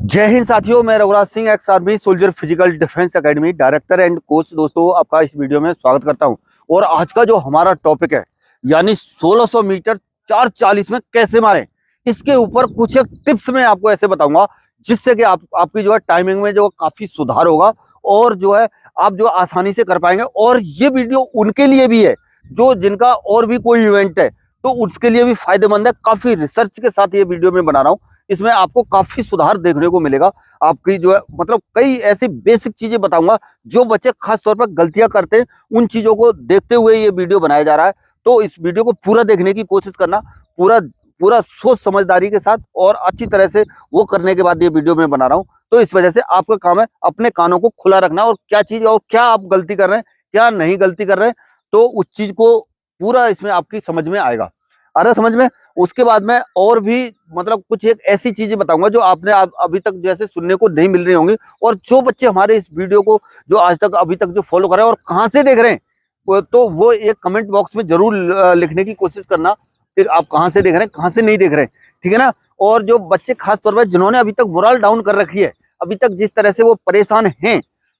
जय हिंद साथियों, मैं Raghuraj Singh, ex army soldier physical defence academy director and coach. दोस्तों, आपका इस वीडियो में स्वागत करता हूं। और आज का जो हमारा टॉपिक है, यानी 1600 मीटर 4:40 में कैसे मारें, इसके ऊपर कुछ एक टिप्स मैं आपको ऐसे बताऊंगा जिससे कि आपकी जो है टाइमिंग में जो काफी सुधार होगा और जो है आप जो आसानी से कर पाएंगे। और ये वीडियो उनके लिए भी है जो जिनका और भी कोई इवेंट है, तो उसके लिए भी फायदेमंद है। काफी रिसर्च के साथ ये वीडियो में बना रहा हूँ। इसमें आपको काफी सुधार देखने को मिलेगा। आपकी जो है मतलब कई ऐसी बेसिक चीजें बताऊंगा जो बच्चे खास तौर पर गलतियां करते हैं, उन चीजों को देखते हुए ये वीडियो बनाया जा रहा है। तो इस वीडियो को पूरा देखने की कोशिश करना, पूरा पूरा सोच समझदारी के साथ और अच्छी तरह से वो करने के बाद ये वीडियो मैं बना रहा हूँ। तो इस वजह से आपका काम है अपने कानों को खुला रखना और क्या चीज और क्या आप गलती कर रहे हैं, क्या नहीं गलती कर रहे हैं, तो उस चीज को पूरा इसमें आपकी समझ में आएगा। आ रहा समझ में। उसके बाद में और भी मतलब कुछ एक ऐसी चीजें बताऊंगा जो आपने अभी तक जैसे सुनने को नहीं मिल रही होंगी। और जो बच्चे हमारे इस वीडियो को जो आज तक अभी तक जो फॉलो कर रहे हैं और कहाँ से देख रहे हैं, तो वो एक कमेंट बॉक्स में जरूर लिखने की कोशिश करना कि आप कहाँ से देख रहे हैं, कहाँ से नहीं देख रहे हैं, ठीक है ना। और जो बच्चे खास तौर पर जिन्होंने अभी तक मोरल डाउन कर रखी है, अभी तक जिस तरह से वो परेशान हैं,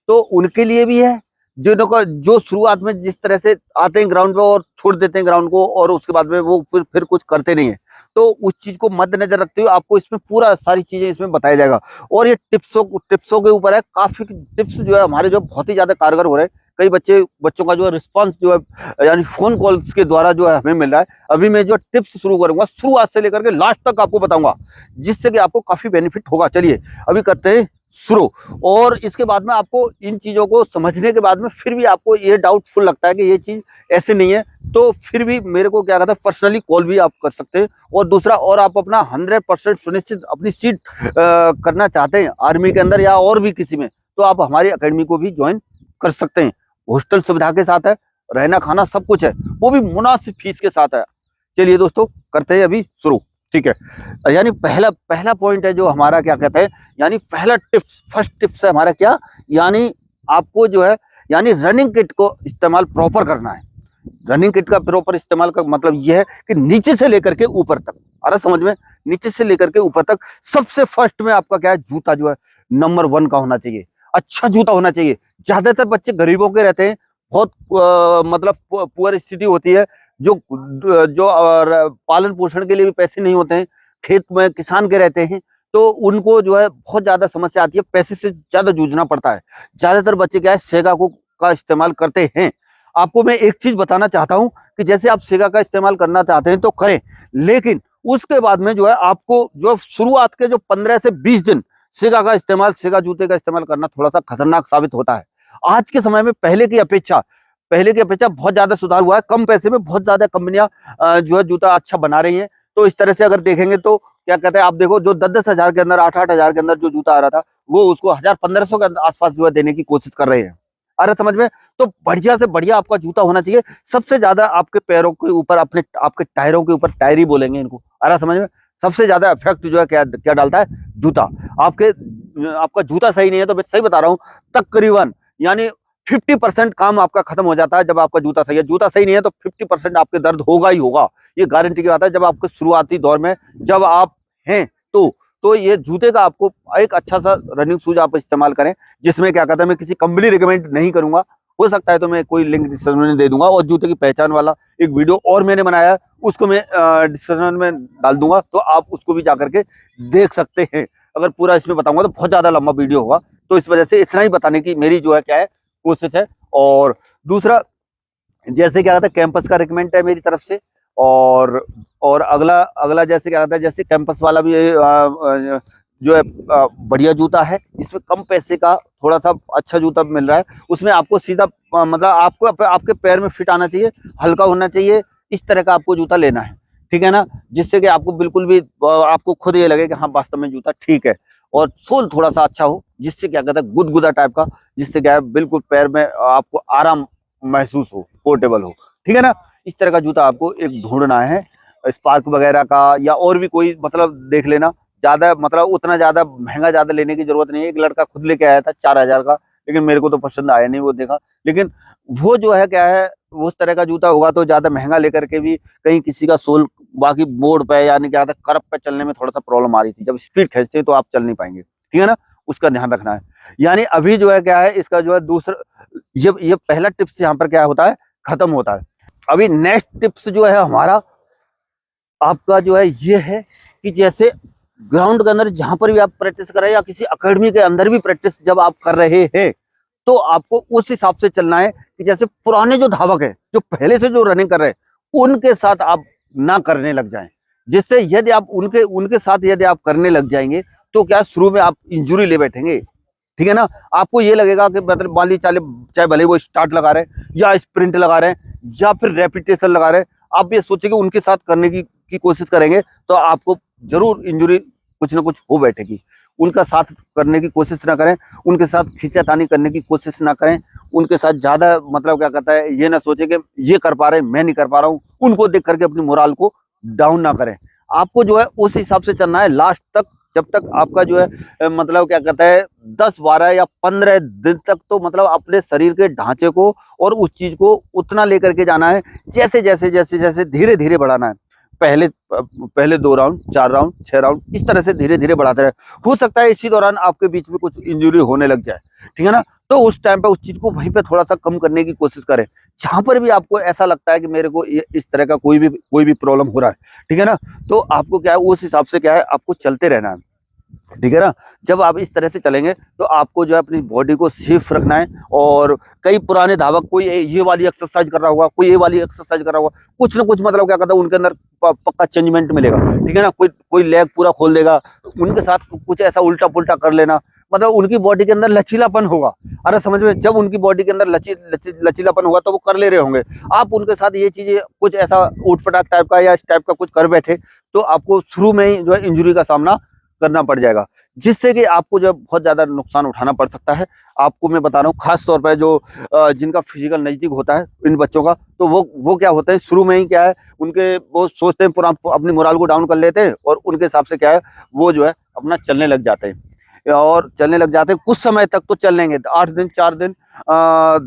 तो उनके लिए भी है। जिनका जो शुरुआत में जिस तरह से आते हैं ग्राउंड पे और छोड़ देते हैं ग्राउंड को और उसके बाद में वो फिर कुछ करते नहीं है, तो उस चीज को मद्देनजर रखते हुए आपको इसमें पूरा सारी चीजें इसमें बताया जाएगा। और ये टिप्सों के ऊपर है। काफी टिप्स जो है हमारे जो बहुत ही ज्यादा कारगर हो रहे हैं। कई बच्चों का जो है रिस्पॉन्स जो है यानी फोन कॉल्स के द्वारा जो है हमें मिल रहा है। अभी मैं जो टिप्स शुरू करूंगा, शुरुआत से लेकर के लास्ट तक आपको बताऊंगा, जिससे कि आपको काफी बेनिफिट होगा। चलिए अभी करते हैं शुरू। और इसके बाद में आपको इन चीजों को समझने के बाद में फिर भी आपको ये डाउटफुल लगता है कि ये चीज ऐसे नहीं है, तो फिर भी मेरे को क्या कहता है पर्सनली कॉल भी आप कर सकते हैं। और दूसरा, और आप अपना 100% सुनिश्चित अपनी सीट करना चाहते हैं आर्मी के अंदर या और भी किसी में, तो आप हमारी एकेडमी को भी ज्वाइन कर सकते हैं। हॉस्टल सुविधा के साथ है, रहना खाना सब कुछ है, वो भी मुनासिब फीस के साथ है। चलिए दोस्तों, करते हैं अभी शुरू, ठीक है। यानी पहला पॉइंट है जो हमारा क्या कहते हैं, यानी पहला टिप्स, फर्स्ट टिप्स है हमारा क्या, यानी आपको जो है यानी रनिंग किट को इस्तेमाल प्रॉपर करना है। रनिंग किट का प्रॉपर इस्तेमाल का मतलब यह है कि नीचे से लेकर के ऊपर तक, अरे समझ में, नीचे से लेकर के ऊपर तक सबसे फर्स्ट में आपका क्या है, जूता जो है नंबर 1 का होना चाहिए। अच्छा जूता होना चाहिए। ज्यादातर बच्चे गरीबों के रहते हैं, बहुत मतलब पुअर स्थिति होती है, जो जो पालन पोषण के लिए भी पैसे नहीं होते हैं, खेत में किसान के रहते हैं, तो उनको जो है बहुत ज्यादा समस्या आती है, पैसे से ज्यादा जूझना पड़ता है। ज्यादातर बच्चे क्या है सेगा का इस्तेमाल करते हैं। आपको मैं एक चीज बताना चाहता हूं कि जैसे आप सेगा का इस्तेमाल करना चाहते हैं तो करें, लेकिन उसके बाद में जो है आपको जो शुरुआत के जो 15 से 20 दिन सेगा जूते का इस्तेमाल करना थोड़ा सा खतरनाक साबित होता है। आज के समय में पहले की अपेक्षा बहुत ज्यादा सुधार हुआ है। कम पैसे में बहुत ज्यादा कंपनियां जो है जूता अच्छा बना रही हैं। तो इस तरह से अगर देखेंगे तो क्या कहते हैं, आप देखो जो 10-10 हजार के अंदर, 8-8 हजार के अंदर जो जूता आ रहा था, वो उसको 1000-1500 के आसपास जो है देने की कोशिश कर रहे हैं। अरे समझ में। तो बढ़िया से बढ़िया आपका जूता होना चाहिए। सबसे ज्यादा आपके पैरों के ऊपर, आपके टायरों के ऊपर, टायर ही बोलेंगे इनको, अरे समझ में, सबसे ज्यादा इफेक्ट जो है क्या डालता है, जूता। आपका जूता सही नहीं है तो मैं सही बता रहा हूँ, तकरीबन यानी 50% काम आपका खत्म हो जाता है जब आपका जूता सही है। जूता सही नहीं है तो 50% आपके दर्द होगा ही होगा, ये गारंटी की बात है। जब आपके शुरुआती दौर में जब आप हैं तो ये जूते का आपको एक अच्छा सा रनिंग शूज आप इस्तेमाल करें, जिसमें क्या कहता है, मैं किसी कंपनी रिकमेंड नहीं करूंगा, हो सकता है तो मैं कोई लिंक डिस्क्रिप्शन में दे दूंगा। और जूते की पहचान वाला एक वीडियो और मैंने बनाया है, उसको मैं डिस्क्रिप्शन में डाल दूंगा, तो आप उसको भी जाकर के देख सकते हैं। अगर पूरा इसमें बताऊंगा तो बहुत ज्यादा लंबा वीडियो होगा, तो इस वजह से इतना ही बताने की मेरी जो है क्या है कोशिश है। और दूसरा, जैसे क्या कहता है, कैंपस का रिकमेंड है मेरी तरफ से। और अगला जैसे क्या कहता है, जैसे कैंपस वाला भी जो है बढ़िया जूता है। इसमें कम पैसे का थोड़ा सा अच्छा जूता मिल रहा है। उसमें आपको सीधा मतलब आपको आपके पैर में फिट आना चाहिए, हल्का होना चाहिए, इस तरह का आपको जूता लेना है, ठीक है ना। जिससे कि आपको बिल्कुल भी आपको खुद ये लगे कि हाँ वास्तव में जूता ठीक है। और सोल थोड़ा सा अच्छा हो, जिससे क्या कहता है गुदगुदा टाइप का, जिससे क्या है बिल्कुल पैर में आपको आराम महसूस हो, पोर्टेबल हो, ठीक है ना। इस तरह का जूता आपको एक ढूंढना है। स्पार्क वगैरह का या और भी कोई मतलब देख लेना। ज्यादा मतलब उतना ज्यादा महंगा ज्यादा लेने की जरूरत नहीं है। एक लड़का खुद लेके आया था 4000 का, लेकिन मेरे को तो पसंद आया नहीं वो, देखा। लेकिन वो जो है क्या है, उस तरह का जूता होगा तो ज्यादा महंगा लेकर के भी कहीं किसी का सोल बाकी बोर्ड पे यानी क्या करप पे चलने में थोड़ा सा प्रॉब्लम आ रही थी। जब स्पीड खींचते तो आप चल नहीं पाएंगे, ठीक है ना, उसका ध्यान रखना है। यानी अभी जो है क्या है, इसका जो है दूसरा, ये पहला टिप्स यहाँ पर क्या होता है, खत्म होता है। अभी नेक्स्ट टिप्स जो है हमारा आपका जो है ये है कि जैसे ग्राउंड के अंदर जहां पर भी आप प्रैक्टिस कर रहे हैं या किसी अकेडमी के अंदर भी प्रैक्टिस जब आप कर रहे हैं, तो आपको उस हिसाब से चलना है कि जैसे पुराने जो धावक है, जो पहले से जो रनिंग कर रहे हैं, उनके साथ आप ना करने लग जाएं। जिससे यदि आप उनके उनके साथ यदि आप करने लग जाएंगे तो क्या शुरू में आप इंजुरी ले बैठेंगे, ठीक है ना। आपको ये लगेगा कि मतलब मान लीजिए चाहे भले वो स्टार्ट लगा रहे हैं या स्प्रिंट लगा रहे हैं या फिर रेपिटेशन लगा रहे हैं, आप ये सोचेंगे उनके साथ करने की कोशिश करेंगे तो आपको जरूर इंजुरी कुछ ना कुछ हो बैठेगी। उनका साथ करने की कोशिश ना करें, उनके साथ खींचातानी करने की कोशिश ना करें, उनके साथ ज्यादा मतलब क्या कहता है ये ना सोचे कि ये कर पा रहे हैं मैं नहीं कर पा रहा हूँ, उनको देख करके अपनी मोराल को डाउन ना करें। आपको जो है उस हिसाब से चलना है लास्ट तक, जब तक आपका जो है मतलब क्या कहता है 10-12 या 15 दिन तक, तो मतलब अपने शरीर के ढांचे को और उस चीज को उतना लेकर के जाना है जैसे जैसे जैसे जैसे धीरे धीरे बढ़ाना है। पहले 2 राउंड, 4 राउंड, 6 राउंड, इस तरह से धीरे धीरे बढ़ाते रहे। हो सकता है इसी दौरान आपके बीच में कुछ इंजरी होने लग जाए, ठीक है ना, तो उस टाइम पे उस चीज को वहीं पे थोड़ा सा कम करने की कोशिश करें। जहां पर भी आपको ऐसा लगता है कि मेरे को इस तरह का कोई भी प्रॉब्लम हो रहा है, ठीक है ना, तो आपको क्या है उस हिसाब से क्या है आपको चलते रहना है, ठीक है ना। जब आप इस तरह से चलेंगे तो आपको जो है अपनी बॉडी को सेफ रखना है। और कई पुराने धावक कोई ये वाली एक्सरसाइज कर रहा होगा, कोई ये वाली एक्सरसाइज कर रहा होगा, कुछ ना कुछ मतलब क्या कहता है उनके अंदर पक्का चेंजमेंट मिलेगा, ठीक है ना। कोई लेग पूरा खोल देगा, उनके साथ कुछ ऐसा उल्टा पुल्टा कर लेना, मतलब उनकी बॉडी के अंदर लचीलापन होगा। अरे समझ में, जब उनकी बॉडी के अंदर लचीलापन होगा तो वो कर ले रहे होंगे, आप उनके साथ ये चीजें कुछ ऐसा उठ पटाक टाइप का या इस टाइप का कुछ कर बैठे तो आपको शुरू में ही जो है इंजुरी का सामना करना पड़ जाएगा, जिससे कि आपको जो बहुत ज्यादा नुकसान उठाना पड़ सकता है। आपको मैं बता रहा हूँ खास तौर पर जो जिनका फिजिकल नजदीक होता है इन बच्चों का, तो वो क्या होता है शुरू में ही क्या है उनके वो सोचते हैं पूरा अपनी मोराल को डाउन कर लेते हैं और उनके हिसाब से क्या है वो जो है अपना चलने लग जाते हैं और चलने लग जाते हैं। कुछ समय तक तो चल लेंगे, 8 दिन 4 दिन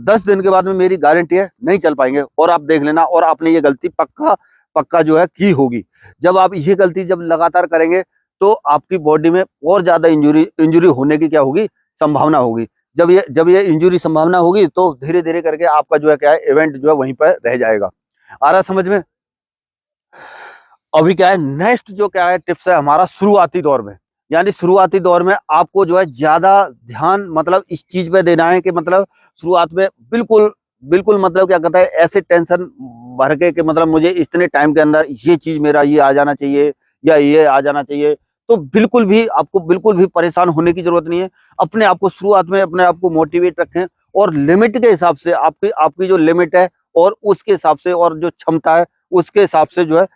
10 दिन के बाद में मेरी गारंटी है नहीं चल पाएंगे। और आप देख लेना, और आपने ये गलती पक्का पक्का जो है की होगी। जब आप ये गलती जब लगातार करेंगे तो आपकी बॉडी में और ज्यादा इंजुरी होने की क्या होगी संभावना होगी। जब ये इंजुरी संभावना होगी तो धीरे धीरे करके आपका जो है क्या है इवेंट जो है वहीं पर रह जाएगा। आ रहा समझ में। अभी क्या है नेक्स्ट जो क्या है टिप्स है हमारा शुरुआती दौर में, यानी शुरुआती दौर में आपको जो है ज्यादा ध्यान मतलब इस चीज पे देना है कि मतलब शुरुआत में बिल्कुल बिल्कुल मतलब क्या कहता है ऐसे टेंशन भर के कि मतलब मुझे इतने टाइम के अंदर ये चीज मेरा ये आ जाना चाहिए या ये आ जाना चाहिए, तो बिल्कुल भी परेशान होने की जरूरत नहीं है। अपने आप को शुरुआत में अपने आप को मोटिवेट रखें और लिमिट के हिसाब से आपकी जो लिमिट है और उसके हिसाब से और जो क्षमता है उसके हिसाब से जो है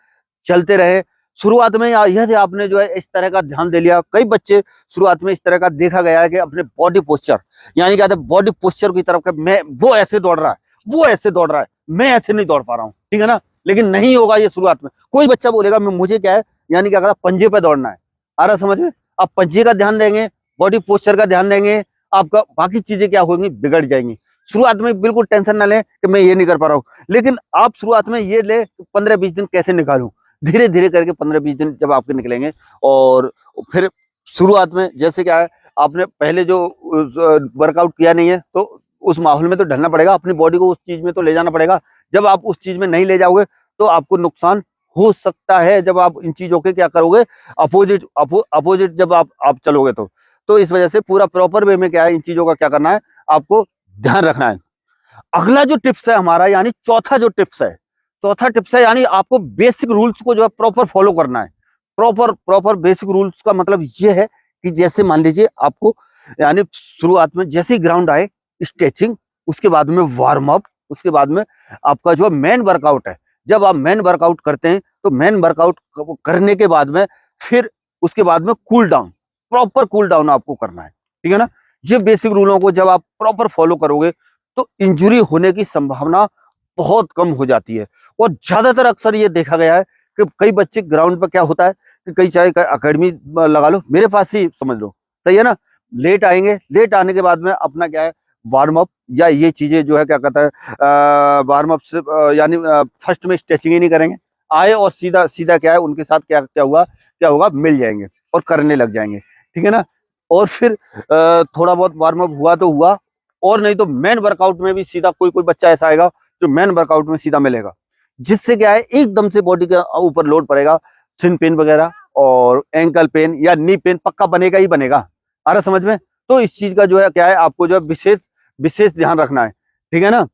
चलते रहे। शुरुआत में यदि आपने जो है इस तरह का ध्यान दे लिया, कई बच्चे शुरुआत में इस तरह का देखा गया है कि अपने बॉडी पोस्चर यानी क्या बॉडी पोस्चर की तरफ मैं वो ऐसे दौड़ रहा है वो ऐसे दौड़ रहा है मैं ऐसे नहीं दौड़ पा रहा हूँ, ठीक है ना, लेकिन नहीं होगा ये शुरुआत में। कोई बच्चा बोलेगा मैं मुझे क्या है यानी क्या करा पंजे पे दौड़ना है। आ रहा समझ में। आप पंजे का ध्यान देंगे, बॉडी पोस्चर का ध्यान देंगे, आपका बाकी चीजें क्या होंगी बिगड़ जाएंगी। शुरुआत में बिल्कुल टेंशन ना लें कि मैं ये नहीं कर पा रहा हूँ, लेकिन आप शुरुआत में ये ले 15-20 दिन कैसे निकालूं, धीरे धीरे करके 15-20 दिन जब आपके निकलेंगे और फिर शुरुआत में जैसे क्या है आपने पहले जो वर्कआउट किया नहीं है तो उस माहौल में तो ढलना पड़ेगा, अपनी बॉडी को उस चीज में तो ले जाना पड़ेगा। जब आप उस चीज में नहीं ले जाओगे तो आपको नुकसान हो सकता है। जब आप इन चीजों के क्या करोगे अपोजिट जब आप चलोगे तो इस वजह से पूरा प्रॉपर वे में क्या है इन चीजों का क्या करना है आपको ध्यान रखना है। अगला जो टिप्स है हमारा यानी चौथा टिप्स है यानी आपको बेसिक रूल्स को जो है प्रॉपर फॉलो करना है। प्रॉपर बेसिक रूल्स का मतलब ये है कि जैसे मान लीजिए आपको यानी शुरुआत में जैसे ही ग्राउंड आए स्ट्रेचिंग, उसके बाद में वार्म अप, उसके बाद में आपका जो मेन वर्कआउट है। जब आप मेन वर्कआउट करते हैं तो मेन वर्कआउट करने के बाद में फिर उसके बाद में cool down, proper cool down आपको करना है, ठीक है ना। ये बेसिक रूलों को जब आप प्रॉपर फॉलो करोगे तो इंजुरी होने की संभावना बहुत कम हो जाती है। और ज्यादातर अक्सर ये देखा गया है कि कई बच्चे ग्राउंड पर क्या होता है कि कई चाहे अकेडमी लगा लो, मेरे पास ही समझ लो, सही है ना, लेट आएंगे, लेट आने के बाद में अपना क्या है वार्म अप या ये चीजें जो है क्या कहता है वार्म अप से यानी फर्स्ट में स्ट्रेचिंग ही नहीं करेंगे, आए और सीधा सीधा क्या है उनके साथ क्या क्या होगा मिल जाएंगे और करने लग जाएंगे, ठीक है ना। और फिर थोड़ा बहुत वार्म अप हुआ तो हुआ, और नहीं तो मेन वर्कआउट में भी सीधा कोई कोई बच्चा ऐसा आएगा जो मेन वर्कआउट में सीधा मिलेगा, जिससे क्या है एकदम से बॉडी के ऊपर लोड पड़ेगा, शिन पेन वगैरह और एंकल पेन या नी पेन पक्का बनेगा ही बनेगा। आ रहा समझ में? तो इस चीज का जो है क्या है, आपको जो है विशेष विशेष ध्यान रखना है, ठीक है ना।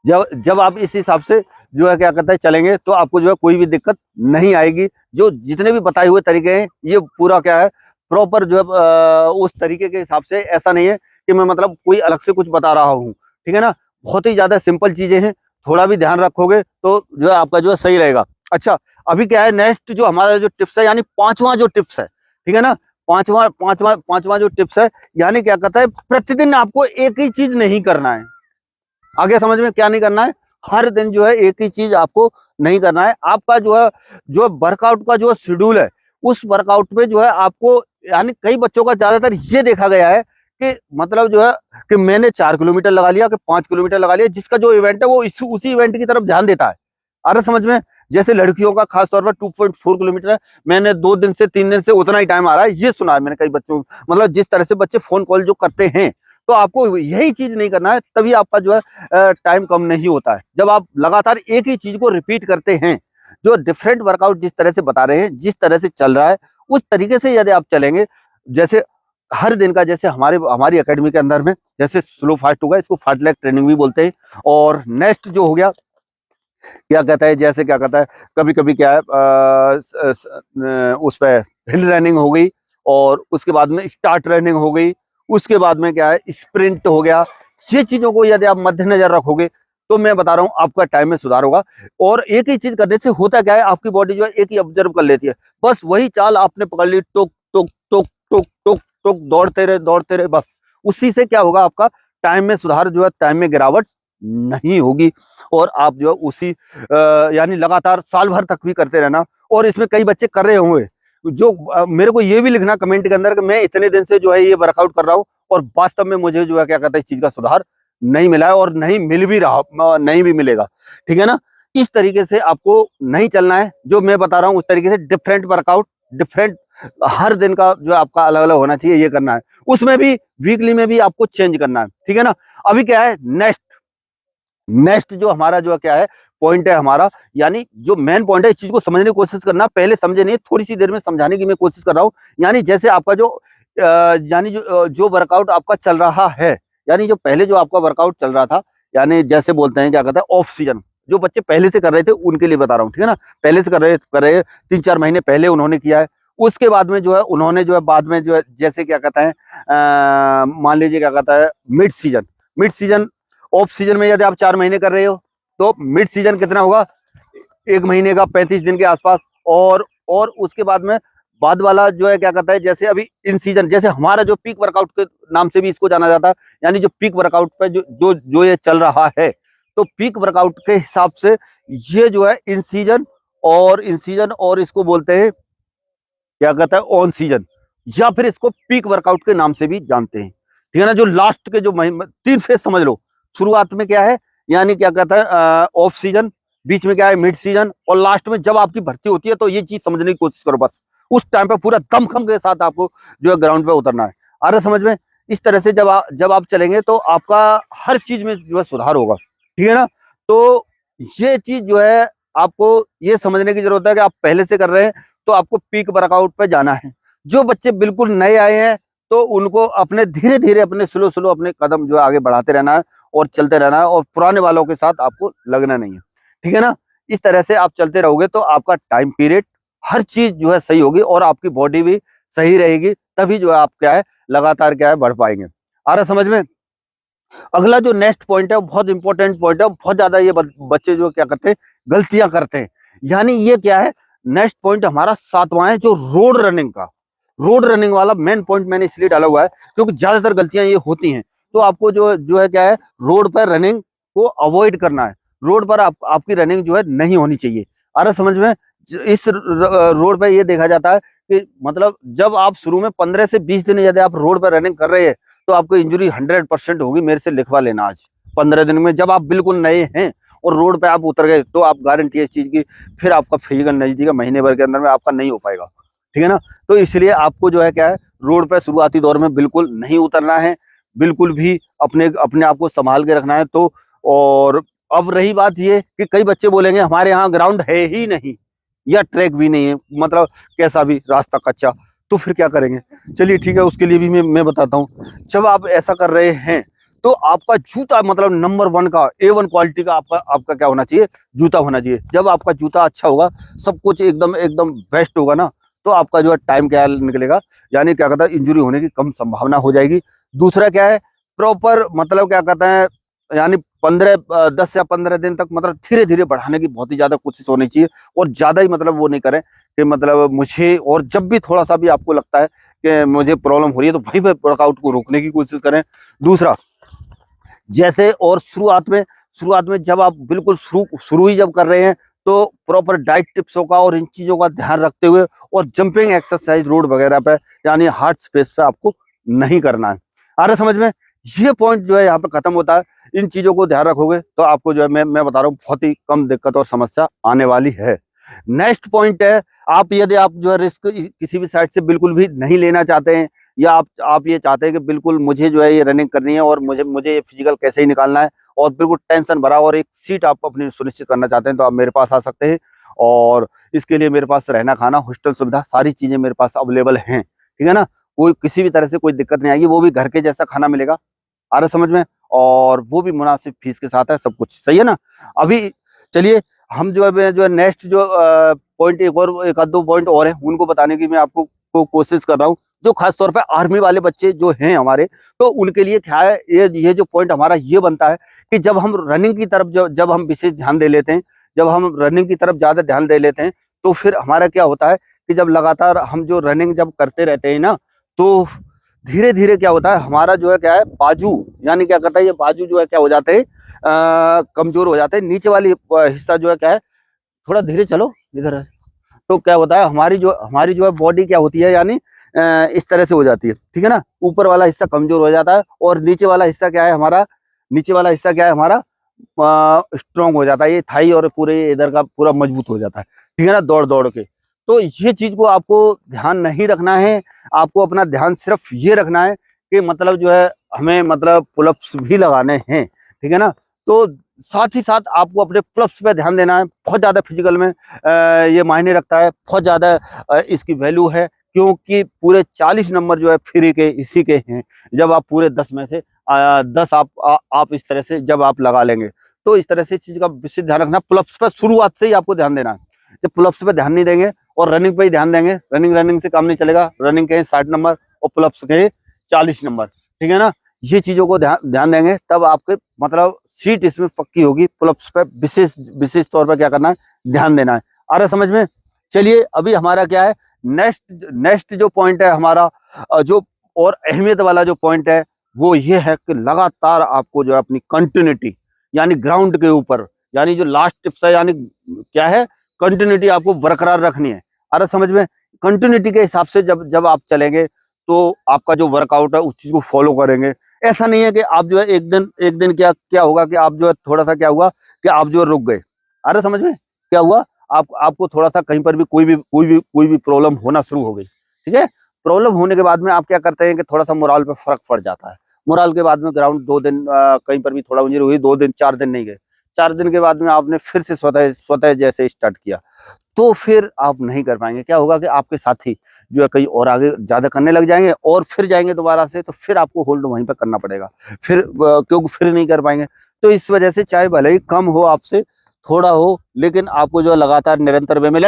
जब जब आप इस हिसाब से जो है क्या कहते हैं चलेंगे, तो आपको जो है कोई भी दिक्कत नहीं आएगी। जो जितने भी बताए हुए तरीके हैं ये पूरा क्या है प्रॉपर जो है उस तरीके के हिसाब से, ऐसा नहीं है कि मैं मतलब कोई अलग से कुछ बता रहा हूँ, ठीक है ना। बहुत ही ज्यादा सिंपल चीजें हैं, थोड़ा भी ध्यान रखोगे तो जो है आपका जो है सही रहेगा। अच्छा, अभी क्या है नेक्स्ट जो हमारा जो टिप्स है, यानी पांचवा जो टिप्स है, ठीक है ना, पांचवा जो टिप्स है, यानी क्या कहता है प्रतिदिन आपको एक ही चीज नहीं करना है। आगे समझ में क्या नहीं करना है, हर दिन जो है एक ही चीज आपको नहीं करना है। आपका जो वर्कआउट का जो शेड्यूल है, उस वर्कआउट में जो है आपको, यानी कई बच्चों का ज्यादातर ये देखा गया है कि मतलब जो है कि मैंने 4 किलोमीटर लगा लिया कि 5 किलोमीटर लगा लिया, जिसका जो इवेंट है वो उसी इवेंट की तरफ ध्यान देता है। आ रहा समझ में? जैसे लड़कियों का खास तौर पर 2.4 किलोमीटर है, मैंने 2 दिन से 3 दिन से उतना ही टाइम आ रहा है, ये सुना है मैंने कई बच्चों, मतलब जिस तरह से बच्चे फोन कॉल जो करते हैं, तो आपको यही चीज नहीं करना है, तभी आपका जो है टाइम कम नहीं होता है। जब आप लगातार एक ही चीज को रिपीट करते हैं, जो डिफरेंट वर्कआउट जिस तरह से बता रहे हैं, जिस तरह से चल रहा है, उस तरीके से यदि आप चलेंगे, जैसे हर दिन का, जैसे हमारी एकेडमी के अंदर में जैसे स्लो फास्ट होगा, इसको फास्ट लेग ट्रेनिंग भी बोलते हैं। और नेक्स्ट जो हो गया क्या कहता है, जैसे क्या कहता है कभी कभी क्या है उस पर हिल रनिंग हो गई, और उसके बाद में स्टार्ट रनिंग हो गई, उसके बाद में क्या है स्प्रिंट हो गया। ये चीजों को यदि आप मद्देनजर रखोगे तो मैं बता रहा हूँ आपका टाइम में सुधार होगा। और एक ही चीज करने से होता क्या है, आपकी बॉडी जो है एक ही ऑब्जर्व कर लेती है, बस वही चाल आपने पकड़ ली, टुक टुक टुक टुक टुक टुक, दौड़ते रहे, बस उसी से क्या होगा, आपका टाइम में सुधार जो है, टाइम में गिरावट नहीं होगी। और आप जो है उसी यानी लगातार साल भर तक भी करते रहना। और इसमें कई बच्चे कर रहे होंगे जो मेरे को ये भी लिखना कमेंट के अंदर कि मैं इतने दिन से जो है ये वर्कआउट कर रहा हूँ और वास्तव में मुझे जो है क्या कहता है इस चीज का सुधार नहीं मिला है, और नहीं मिल भी रहा, नहीं भी मिलेगा, ठीक है ना। इस तरीके से आपको नहीं चलना है, जो मैं बता रहा हूँ उस तरीके से डिफरेंट वर्कआउट, डिफरेंट हर दिन का जो आपका अलग अलग होना चाहिए, ये करना है। उसमें भी वीकली में भी आपको चेंज करना है, ठीक है ना। अभी क्या है नेक्स्ट जो हमारा जो क्या है पॉइंट है हमारा, यानी जो मेन पॉइंट है, इस चीज को समझने की कोशिश करना, पहले समझे नहीं, थोड़ी सी देर में समझाने की मैं कोशिश कर रहा हूँ। यानी जैसे आपका यानी जो वर्कआउट आपका चल रहा है, यानी जो पहले जो आपका वर्कआउट चल रहा था, यानी जैसे बोलते हैं क्या कहता है ऑफ सीजन, जो बच्चे पहले से कर रहे थे उनके लिए बता रहा हूँ, ठीक है ना। पहले से कर रहे 3-4 महीने पहले उन्होंने किया है, उसके बाद में जो है उन्होंने जो है बाद में जो है जैसे क्या कहता है मान लीजिए क्या कहता है मिड सीजन ऑफ सीजन में यदि आप 4 महीने कर रहे हो, तो मिड सीजन कितना होगा, 1 महीने का 35 दिन के आसपास। और उसके बाद में बाद वाला जो है क्या कहता है, जैसे अभी इन सीजन, जैसे हमारा जो पीक वर्कआउट के नाम से भी इसको जाना जाता है, यानी जो पीक वर्कआउट पे जो ये चल रहा है, तो पीक वर्कआउट के हिसाब से ये जो है इन सीजन और इसको बोलते हैं क्या कहता है ऑन सीजन, या फिर इसको पीक वर्कआउट के नाम से भी जानते हैं, ठीक है ना। जो लास्ट के जो 3 फेज समझ लो, शुरुआत में क्या है, यानी क्या कहता है ऑफ सीजन, बीच में क्या है मिड सीजन, और लास्ट में जब आपकी भर्ती होती है, तो ये चीज समझने की कोशिश करो, बस उस टाइम पे पूरा दमखम के साथ आपको जो है ग्राउंड पे उतरना है। आ रहा समझ में? इस तरह से जब आप चलेंगे तो आपका हर चीज में जो है सुधार होगा, ठीक है ना। तो ये चीज जो है आपको ये समझने की जरूरत है कि आप पहले से कर रहे हैं तो आपको पीक वर्कआउट पे जाना है। जो बच्चे बिल्कुल नए आए हैं तो उनको अपने धीरे धीरे अपने स्लो अपने कदम जो है आगे बढ़ाते रहना है और चलते रहना है, और पुराने वालों के साथ आपको लगना नहीं है, ठीक है ना। इस तरह से आप चलते रहोगे तो आपका टाइम पीरियड हर चीज जो है सही होगी और आपकी बॉडी भी सही रहेगी, तभी जो है आप क्या है लगातार क्या है बढ़ पाएंगे। आ रहा समझ में? अगला जो नेक्स्ट पॉइंट है वो बहुत इंपॉर्टेंट पॉइंट है, बहुत ज्यादा ये बच्चे जो क्या करते हैं गलतियां करते हैं। यानी ये क्या है, नेक्स्ट पॉइंट हमारा 7वां है, जो रोड रनिंग वाला मेन पॉइंट मैंने इसलिए डाला हुआ है क्योंकि ज्यादातर गलतियां ये होती हैं। तो आपको जो है क्या है, रोड पर रनिंग को अवॉइड करना है, रोड पर आपकी रनिंग जो है नहीं होनी चाहिए। आ रहा समझ में? इस रोड पे ये देखा जाता है कि मतलब जब आप शुरू में 15 से 20 दिन यदि आप रोड पर रनिंग कर रहे हैं तो आपको इंजरी 100% होगी, मेरे से लिखवा लेना आज। 15 दिन में जब आप बिल्कुल नए हैं और रोड पे आप उतर गए तो आप गारंटी है इस चीज की, फिर आपका फिजिकल नजदीक महीने भर के अंदर में आपका नहीं हो पाएगा, ठीक है ना। तो इसलिए आपको जो है क्या है, रोड पे शुरुआती दौर में बिल्कुल नहीं उतरना है, बिल्कुल भी अपने अपने आप को संभाल के रखना है। तो और अब रही बात ये कि कई बच्चे बोलेंगे हमारे यहाँ ग्राउंड है ही नहीं या ट्रैक भी नहीं है, मतलब कैसा भी रास्ता कच्चा, तो फिर क्या करेंगे। चलिए ठीक है, उसके लिए भी मैं बताता हूँ। जब आप ऐसा कर रहे हैं तो आपका जूता मतलब नंबर 1 का A1 क्वालिटी का आपका आपका क्या होना चाहिए, जूता होना चाहिए। जब आपका जूता अच्छा होगा, सब कुछ एकदम एकदम बेस्ट होगा ना, तो आपका जो है टाइम क्या निकलेगा, यानी क्या कहता है इंजरी होने की कम संभावना हो जाएगी। दूसरा क्या है, प्रॉपर मतलब क्या कहते हैं, यानी 10 या 15 दिन तक मतलब धीरे धीरे बढ़ाने की बहुत ही ज्यादा कोशिश होनी चाहिए। और ज्यादा ही मतलब वो नहीं करें कि मतलब मुझे, और जब भी थोड़ा सा भी आपको लगता है कि मुझे प्रॉब्लम हो रही है तो वहीं पे वर्कआउट को रोकने की कोशिश करें। दूसरा, जैसे और शुरुआत में जब आप बिल्कुल शुरू ही जब कर रहे हैं, तो प्रॉपर डाइट टिप्सों का और इन चीजों का ध्यान रखते हुए, और जंपिंग एक्सरसाइज रोड वगैरह पे यानी हार्ड स्पेस पे आपको नहीं करना है। आ रहा समझ में। ये पॉइंट जो है यहाँ पे खत्म होता है। इन चीजों को ध्यान रखोगे तो आपको जो है मैं बता रहा हूँ बहुत ही कम दिक्कत और समस्या आने वाली है। नेक्स्ट पॉइंट है, आप यदि आप जो है रिस्क किसी भी साइड से बिल्कुल भी नहीं लेना चाहते हैं, या आप ये चाहते हैं कि बिल्कुल मुझे जो है ये रनिंग करनी है और मुझे ये फिजिकल कैसे ही निकालना है, और बिल्कुल टेंशन भरा और एक सीट आप अपनी सुनिश्चित करना चाहते हैं, तो आप मेरे पास आ सकते हैं। और इसके लिए मेरे पास रहना खाना हॉस्टल सुविधा सारी चीजें मेरे पास अवेलेबल हैं, ठीक है ना। कोई किसी भी तरह से कोई दिक्कत नहीं आएगी, वो भी घर के जैसा खाना मिलेगा, आ रहा समझ में, और वो भी मुनासिब फीस के साथ है, सब कुछ सही है ना। अभी चलिए हम जो है नेक्स्ट जो पॉइंट, एक आध दो पॉइंट और है, उनको बताने की मैं आपको कोशिश कर रहा हूँ। जो खास तौर पे आर्मी वाले बच्चे जो हैं हमारे, तो उनके लिए क्या है, ये जो पॉइंट हमारा ये बनता है कि जब हम रनिंग की तरफ जब हम विशेष ध्यान दे लेते हैं, जब हम रनिंग की तरफ ज्यादा ध्यान दे लेते हैं, तो फिर हमारा क्या होता है कि जब लगातार हम जो रनिंग जब करते रहते हैं ना, तो धीरे धीरे क्या होता है, हमारा जो है क्या है, बाजू यानी क्या करता है, ये बाजू जो है क्या हो जाते हैं, कमजोर हो जाते हैं। नीचे वाली हिस्सा जो है क्या है, थोड़ा धीरे चलो इधर है। तो क्या होता है, हमारी जो है बॉडी क्या होती है, यानी इस तरह से हो जाती है, ठीक है ना। ऊपर वाला हिस्सा कमजोर हो जाता है, और नीचे वाला हिस्सा क्या है हमारा, स्ट्रॉन्ग हो जाता है। ये थाई और पूरे इधर का पूरा मजबूत हो जाता है, ठीक है ना, दौड़ दौड़ के। तो ये चीज को आपको ध्यान नहीं रखना है। आपको अपना ध्यान सिर्फ ये रखना है कि मतलब जो है हमें मतलब पुलअप्स भी लगाने हैं, ठीक है ना। तो साथ ही साथ आपको अपने पुलअप्स पे ध्यान देना है। बहुत ज्यादा फिजिकल में ये मायने रखता है, बहुत ज्यादा इसकी वैल्यू है, क्योंकि पूरे 40 नंबर जो है फ्री के इसी के हैं। जब आप पूरे 10 में से 10 आप इस तरह से जब आप लगा लेंगे, तो इस तरह से चीज का विशेष ध्यान रखना। पुलअप्स पर शुरुआत से ही आपको ध्यान देना है। जब पुलअप्स पे ध्यान नहीं देंगे और रनिंग पे ही ध्यान देंगे, रनिंग से काम नहीं चलेगा। रनिंग के 60 नंबर और पुलअप्स के 40 नंबर, ठीक है ना। ये चीजों को ध्यान देंगे, तब आपके मतलब सीट इसमें पक्की होगी। पुलअप्स पे विशेष तौर पर क्या करना है, ध्यान देना है। आ रहा समझ में। चलिए अभी हमारा क्या है, नेक्स्ट जो पॉइंट है हमारा, जो और अहमियत वाला जो पॉइंट है, वो ये है कि लगातार आपको जो है अपनी कंटिन्यूटी, यानी ग्राउंड के ऊपर, यानी जो लास्ट टिप्स है, यानी क्या है, कंटिन्यूटी आपको बरकरार रखनी है। अरे समझ में। कंटिन्यूटी के हिसाब से जब जब आप चलेंगे, तो आपका जो वर्कआउट है उस चीज को फॉलो करेंगे। ऐसा नहीं है कि आप जो है एक दिन क्या क्या होगा कि आप जो है थोड़ा सा क्या हुआ कि आप जो रुक गए। अरे समझ में क्या हुआ, आपको थोड़ा सा कहीं पर भी कोई भी प्रॉब्लम होना शुरू हो गई, ठीक है। प्रॉब्लम होने के बाद में आप क्या करते हैं कि थोड़ा सा मोराल पे फर्क पड़ जाता है। मोराल के बाद में ग्राउंड 2 दिन कहीं पर भी थोड़ा इंजरी हुई, 2 दिन 4 दिन नहीं गए। 4 दिन के बाद में आपने फिर से स्वतः जैसे स्टार्ट किया, तो फिर आप नहीं कर पाएंगे। क्या होगा कि आपके साथी जो है कहीं और आगे ज्यादा करने लग जाएंगे, और फिर जाएंगे दोबारा से, तो फिर आपको होल्ड वहीं पर करना पड़ेगा, फिर क्योंकि फिर नहीं कर पाएंगे। तो इस वजह से चाहे भले ही कम हो आपसे, थोड़ा हो, लेकिन आपको जो लगातार निरंतर वे में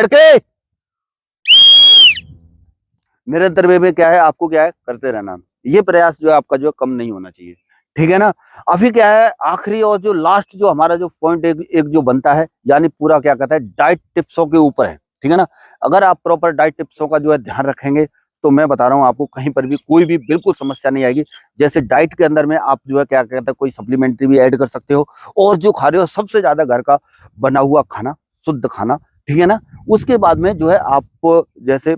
निरंतर वे में क्या है, आपको क्या है करते रहना। ये प्रयास जो है आपका जो है कम नहीं होना चाहिए, ठीक है ना। अभी क्या है, आखिरी और जो लास्ट जो हमारा जो पॉइंट एक जो बनता है, यानी पूरा क्या कहता है, डाइट टिप्सों के ऊपर है, ठीक है ना। अगर आप प्रॉपर डाइट टिप्सों का जो है ध्यान रखेंगे, तो मैं बता रहा हूँ आपको कहीं पर भी कोई भी बिल्कुल समस्या नहीं आएगी। जैसे डाइट के अंदर में आप जो है क्या कहते हैं, कोई सप्लीमेंट्री भी ऐड कर सकते हो, और जो खा रहे हो सबसे ज्यादा घर का बना हुआ खाना, शुद्ध खाना, ठीक है ना। उसके बाद में जो है आप जैसे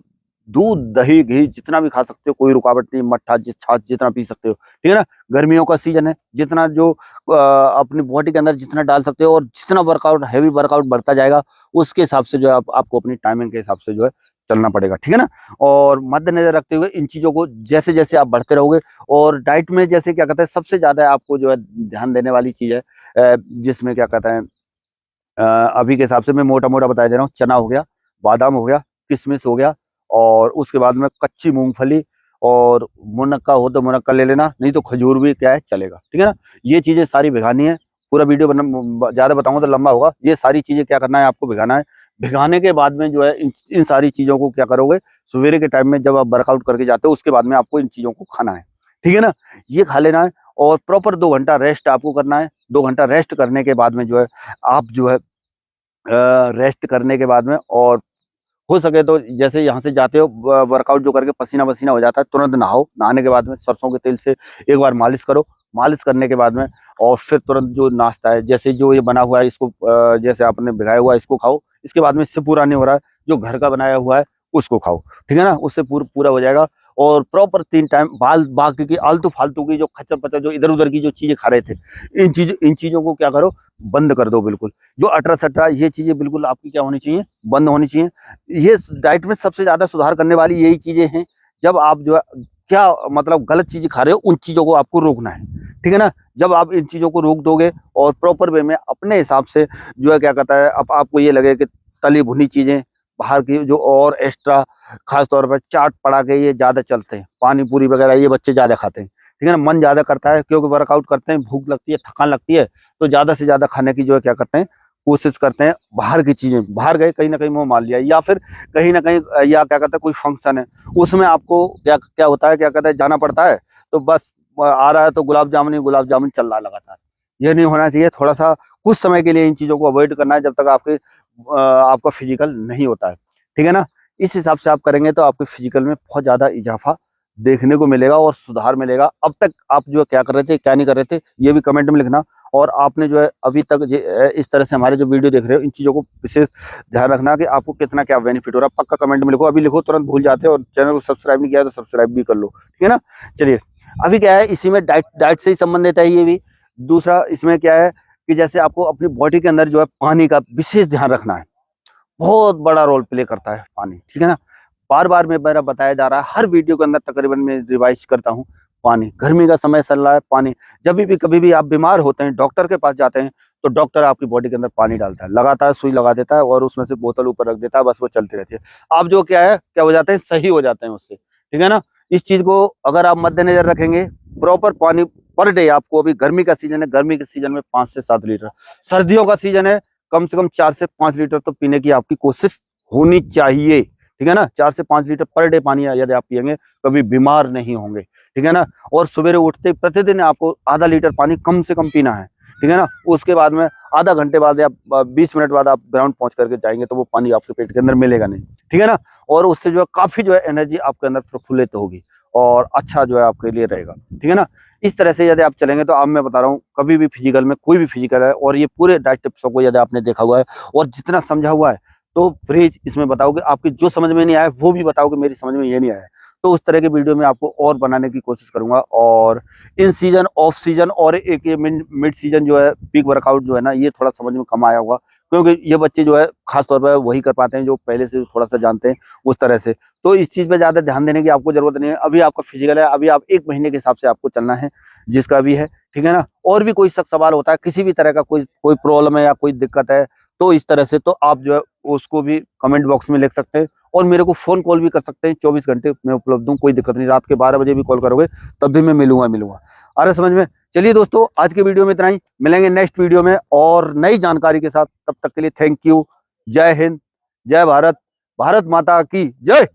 दूध दही घी जितना भी खा सकते हो, कोई रुकावट नहीं। मट्ठा छाछ जितना पी सकते हो, ठीक है ना। गर्मियों का सीजन है, जितना जो अपनी बॉडी के अंदर जितना डाल सकते हो, और जितना वर्कआउट हैवी वर्कआउट बढ़ता जाएगा, उसके हिसाब से जो है आपको अपनी टाइमिंग के हिसाब से जो है चलना पड़ेगा, ठीक है ना। और मद्देनजर रखते हुए इन चीजों को जैसे जैसे आप बढ़ते रहोगे, और डाइट में जैसे क्या कहते हैं सबसे ज्यादा आपको जो है ध्यान देने वाली चीज है, जिसमें क्या कहते हैं अभी के हिसाब से मैं मोटा मोटा बता दे रहा हूँ, चना हो गया, बादाम हो गया, किशमिश हो गया, और उसके बाद में कच्ची मूंगफली, और मुनक्का हो तो मुनक्का ले लेना, नहीं तो खजूर भी क्या है चलेगा, ठीक है ना। ये चीजें सारी भिगानी है। पूरा वीडियो बना ज्यादा बताऊंगा तो लंबा होगा। ये सारी चीजें क्या करना है, आपको भिगाना है। भिगाने के बाद में जो है इन सारी चीजों को क्या करोगे, सवेरे के टाइम में जब आप वर्कआउट करके जाते हो उसके बाद में आपको इन चीजों को खाना है, ठीक है ना। ये खा लेना है, और प्रॉपर 2 घंटा रेस्ट आपको करना है। 2 घंटा रेस्ट करने के बाद में जो है आप जो है रेस्ट करने के बाद में, और हो सके तो जैसे यहाँ से जाते हो वर्कआउट जो करके पसीना वसीना हो जाता है, तुरंत नहाओ। नहाने के बाद में सरसों के तेल से एक बार मालिश करो। मालिश करने के बाद में और फिर तुरंत जो नाश्ता है, जैसे जो ये बना हुआ है इसको जैसे आपने भिगाया हुआ है इसको खाओ। इसके बाद में इससे पूरा नहीं हो रहा है, जो घर का बनाया हुआ है उसको खाओ, ठीक है ना। उससे पूरा हो जाएगा। और प्रॉपर 3 टाइम बाकी की आलतू फालतू की जो खच्चर पच्चर जो इधर उधर की जो चीजें खा रहे थे, इन चीजों को क्या करो, बंद कर दो बिल्कुल। जो अटरा सटरा ये चीजें बिल्कुल आपकी क्या होनी चाहिए, बंद होनी चाहिए। ये डाइट में सबसे ज्यादा सुधार करने वाली यही चीजें हैं। जब आप जो है क्या मतलब गलत चीजें खा रहे हो, उन चीजों को आपको रोकना है, ठीक है ना। जब आप इन चीजों को रोक दोगे और प्रॉपर वे में अपने हिसाब से जो है क्या कहता है, अब आपको ये लगे कि तली भुनी चीजें बाहर की जो और एक्स्ट्रा, खास तौर पर चाट पड़ा के ये ज्यादा चलते हैं, पानी पूरी वगैरह ये बच्चे ज्यादा खाते हैं, ठीक है ना। मन ज्यादा करता है क्योंकि वर्कआउट करते हैं, भूख लगती है, थकान लगती है, तो ज्यादा से ज्यादा खाने की जो है क्या करते हैं, कोशिश करते हैं। बाहर की चीजें, बाहर गए कहीं ना कहीं मुंह मार लिया, या फिर कहीं ना कहीं या क्या कहते हैं कोई फंक्शन है, उसमें आपको क्या क्या होता है, क्या कहते हैं जाना पड़ता है, तो बस आ रहा है तो गुलाब जामुन ही गुलाब जामुन चल रहा है लगातार। ये नहीं होना चाहिए। थोड़ा सा कुछ समय के लिए इन चीजों को अवॉइड करना है, जब तक आपका फिजिकल नहीं होता है, ठीक है ना। इस हिसाब से आप करेंगे तो आपके फिजिकल में बहुत ज्यादा इजाफा देखने को मिलेगा और सुधार मिलेगा। अब तक आप जो है क्या कर रहे थे, क्या नहीं कर रहे थे, ये भी कमेंट में लिखना। और आपने जो है अभी तक इस तरह से हमारे जो वीडियो देख रहे हो, इन चीजों को विशेष ध्यान रखना कि आपको कितना क्या बेनिफिट हो रहा है। पक्का कमेंट में लिखो, अभी लिखो, तुरंत भूल जाते हैं। और चैनल को सब्सक्राइब नहीं किया तो सब्सक्राइब भी कर लो, ठीक है ना। चलिए, अभी क्या है, इसी में डाइट से ही संबंधित है ये भी। दूसरा इसमें क्या है कि जैसे आपको अपनी बॉडी के अंदर जो है पानी का विशेष ध्यान रखना है। बहुत बड़ा रोल प्ले करता है पानी, ठीक है ना। बार बार में मेरा बताया जा रहा है, हर वीडियो के अंदर तकरीबन मैं रिवाइज करता हूँ। पानी, गर्मी का समय चल रहा है, पानी। जब भी कभी भी आप बीमार होते हैं, डॉक्टर के पास जाते हैं, तो डॉक्टर आपकी बॉडी के अंदर पानी डालता है, लगातार सुई लगा देता है और उसमें से बोतल ऊपर रख देता है, बस वो चलती रहती है। आप जो क्या है, क्या हो जाते हैं, सही हो जाते हैं उससे, ठीक है ना। इस चीज को अगर आप मद्देनजर रखेंगे, प्रॉपर पानी पर डे आपको, अभी गर्मी का सीजन है, गर्मी के सीजन में 5 से 7 लीटर, सर्दियों का सीजन है, कम से कम 4 से 5 लीटर तो पीने की आपकी कोशिश होनी चाहिए, ठीक है ना। 4 से 5 लीटर पर डे पानी यदि आप पिएंगे, कभी बीमार नहीं होंगे, ठीक है ना। और सवेरे उठते प्रतिदिन आपको आधा लीटर पानी कम से कम पीना है, ठीक है ना। उसके बाद में आधा घंटे बाद या 20 मिनट बाद आप ग्राउंड पहुंच करके जाएंगे तो वो पानी आपके पेट के अंदर मिलेगा नहीं, ठीक है ना। और उससे जो है काफी जो है एनर्जी आपके अंदर प्रफुल्लित होगी और अच्छा जो है आपके लिए रहेगा, ठीक है ना। इस तरह से यदि आप चलेंगे तो, अब मैं बता रहा हूँ, कभी भी फिजिकल में कोई भी फिजिकल है और ये पूरे डाइट टिप्सों को यदि आपने देखा हुआ है और जितना समझा हुआ है, तो प्लीज इसमें बताओगे, आपकी जो समझ में नहीं आया वो भी बताओगे मेरी समझ में ये नहीं आया, तो उस तरह के वीडियो में आपको और बनाने की कोशिश करूंगा। और इन सीजन, ऑफ सीजन और एक ये मिड सीजन जो है पीक वर्कआउट जो है ना, ये थोड़ा समझ में कम आया होगा, क्योंकि ये बच्चे जो है खास तौर पर वही कर पाते हैं जो पहले से थोड़ा सा जानते हैं उस तरह से। तो इस चीज पे ज्यादा ध्यान देने की आपको जरूरत नहीं है। अभी आपका फिजिकल है, अभी आप 1 महीने के हिसाब से आपको चलना है, जिसका भी है, ठीक है ना। और भी कोई सवाल होता है, किसी भी तरह का कोई प्रॉब्लम है या कोई दिक्कत है, तो इस तरह से तो आप जो है उसको भी कमेंट बॉक्स में लिख सकते हैं और मेरे को फोन कॉल भी कर सकते हैं। 24 घंटे मैं उपलब्ध हूँ, कोई दिक्कत नहीं। रात के 12 बजे भी कॉल करोगे तब भी मैं मिलूंगा। आ रहा समझ में। चलिए दोस्तों, आज के वीडियो में इतना ही, मिलेंगे नेक्स्ट वीडियो में और नई जानकारी के साथ। तब तक के लिए थैंक यू। जय हिंद, जय भारत, भारत माता की जय।